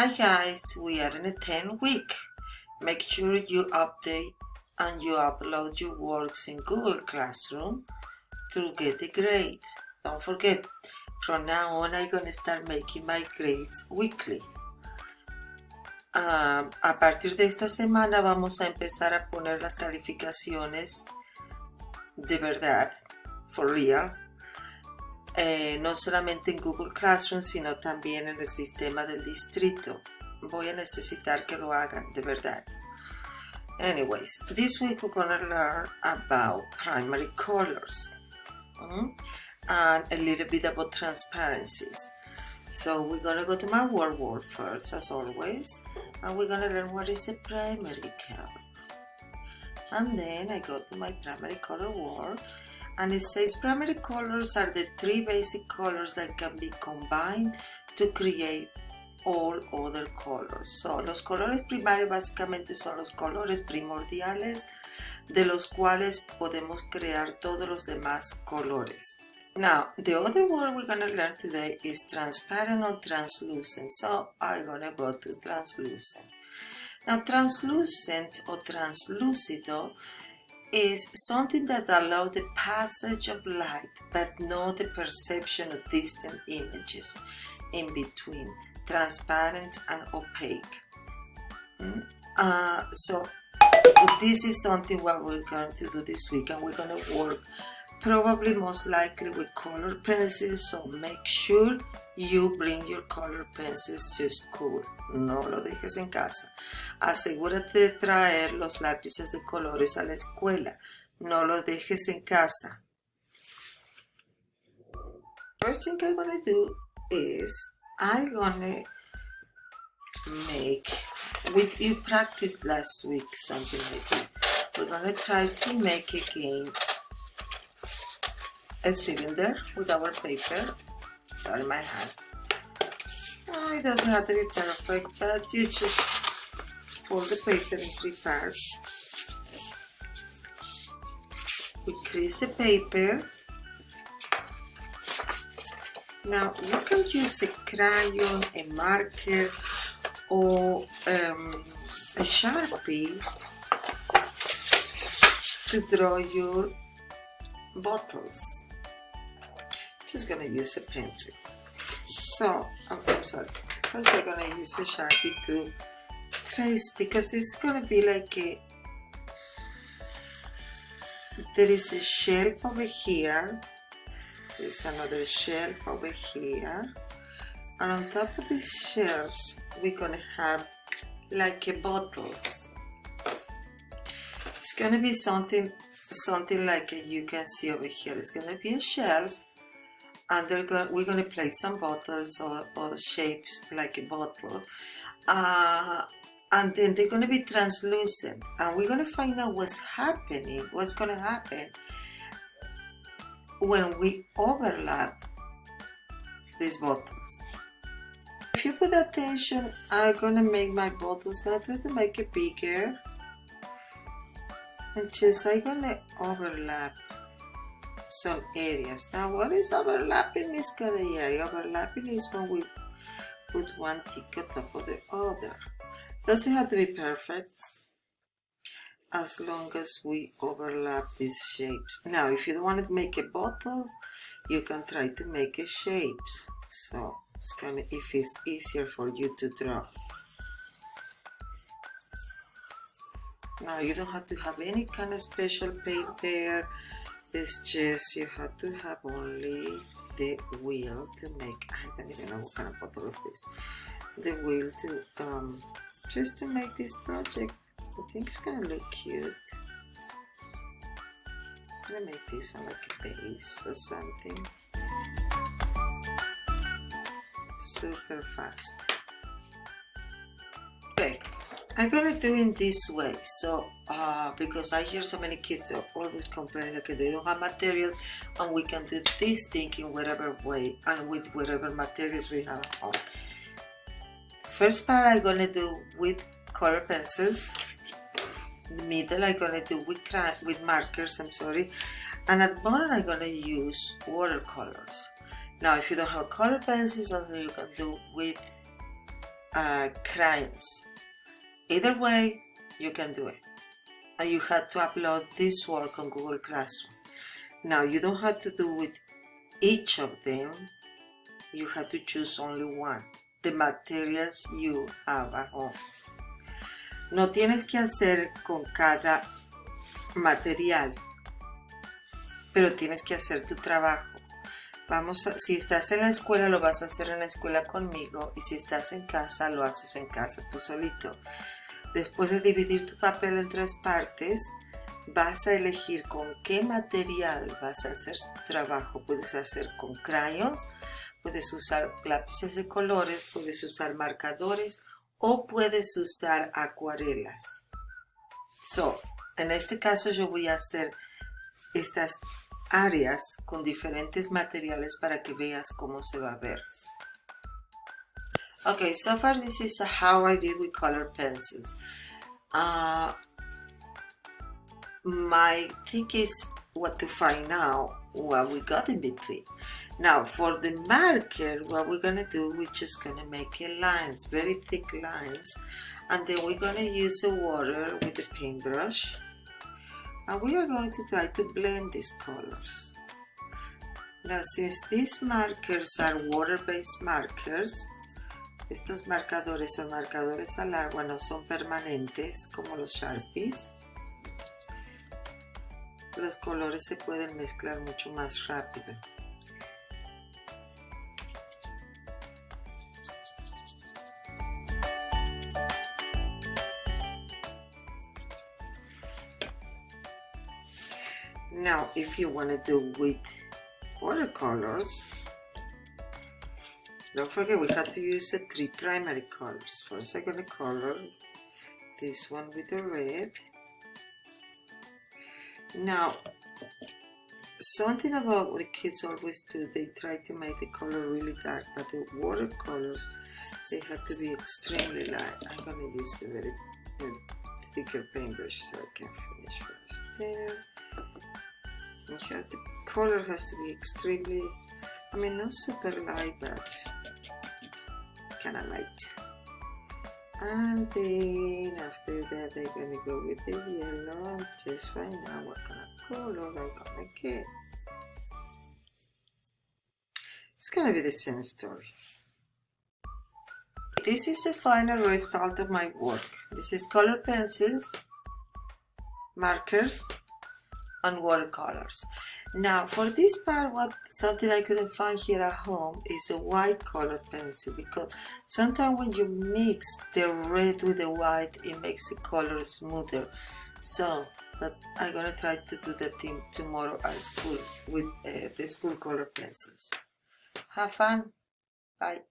Hi guys, we are in a 10 week. Make sure you update and you upload your works in Google Classroom to get a grade. Don't forget, from now on I'm gonna start making my grades weekly. A partir de esta semana vamos a empezar a poner las calificaciones de verdad, for real. No solamente en Google Classroom, sino también en el sistema del distrito. Voy a necesitar que lo hagan, de verdad. Anyways, this week we're gonna learn about primary colors and a little bit about transparencies. So we're gonna go to my word first, as always, and we're gonna learn what is a primary color. And then I go to my primary color word, and it says primary colors are the three basic colors that can be combined to create all other colors. So, los colores primarios básicamente son los colores primordiales de los cuales podemos crear todos los demás colores. Now, the other word we're going to learn today is transparent or translucent. So, I'm going to go to translucent. Now, translucent or translúcido is something that allows the passage of light but not the perception of distant images in between transparent and opaque. So this is something what we're going to do this week, and we're going to work probably most likely with color pencils, so make sure you bring your color pencils to school. No lo dejes en casa. Asegúrate de traer los lápices de colores a la escuela. No los dejes en casa. First thing I'm going to do is I'm gonna make, with you practiced last week something like this. We're gonna try to make again a cylinder with our paper. Sorry, my hand. It doesn't have to be perfect, but you just fold the paper in 3 parts. We crease the paper. Now you can use a crayon, a marker, or a Sharpie to draw your bottles. Just gonna use a pencil. So I'm sorry. First I'm gonna use a Sharpie to trace, because this is gonna be like there is a shelf over here. There's another shelf over here, and on top of these shelves we're gonna have like bottles. It's gonna be something like you can see over here. It's gonna be a shelf, and we're gonna place some bottles or shapes like a bottle, and then they're gonna be translucent, and we're gonna find out what's gonna happen when we overlap these bottles. If you put attention, I'm gonna make my bottles, gonna try to make it bigger, and just I'm gonna overlap some areas. Now what is overlapping, Miss Kadayari? Overlapping is when we put one tick on top of the other. Doesn't have to be perfect, as long as we overlap these shapes. Now, if you don't want to make a bottles, you can try to make a shapes. So it's gonna, if it's easier for you to draw. Now you don't have to have any kind of special paper. It's just you have to have only the will to make. I don't even know what kind of bottle is this. The will to just to make this project. I think it's gonna look cute. I'm gonna make this one like a base or something. Super fast. Okay, I'm gonna do it this way. So, because I hear so many kids are always complaining that they don't have materials, and we can do this thing in whatever way and with whatever materials we have at home. First part I'm gonna do with color pencils. The middle I'm gonna do with markers, and at the bottom I'm gonna use watercolors. Now if you don't have color pencils, also you can do with crayons. Either way, you can do it. And you have to upload this work on Google Classroom. Now, you don't have to do with each of them. You have to choose only one. The materials you have at home. No tienes que hacer con cada material, pero tienes que hacer tu trabajo. Si estás en la escuela, lo vas a hacer en la escuela conmigo, y si estás en casa, lo haces en casa tú solito. Después de dividir tu papel en 3 partes, vas a elegir con qué material vas a hacer tu trabajo. Puedes hacer con crayons, puedes usar lápices de colores, puedes usar marcadores o puedes usar acuarelas. En este caso yo voy a hacer estas áreas con diferentes materiales para que veas cómo se va a ver. Okay, so far this is how I did with color pencils. My thing is what to find now, what we got in between. Now for the marker, what we're gonna do, we're just gonna make lines, very thick lines, and then we're gonna use the water with the paintbrush, and we are going to try to blend these colors. Now since these markers are water-based markers, estos marcadores son marcadores al agua, no son permanentes como los Sharpies. Los colores se pueden mezclar mucho más rápido. Now, if you want to do with watercolors, don't forget we have to use the 3 primary colors. First I'm going to color this one with the red. Now, something about what the kids always do, they try to make the color really dark, but the watercolors, they have to be extremely light. I'm going to use a very thicker paintbrush so I can finish first there. The color has to be extremely, not super light, but kind of light. And then after that, I'm gonna go with the yellow. Just find out what kind of color I'm gonna get. It's gonna be the same story. This is the final result of my work. This is color pencils, markers, and watercolors. Now for this part, something I couldn't find here at home is a white colored pencil, because sometimes when you mix the red with the white, it makes the color smoother. But I'm gonna try to do that thing tomorrow at school with the school color pencils. Have fun. Bye.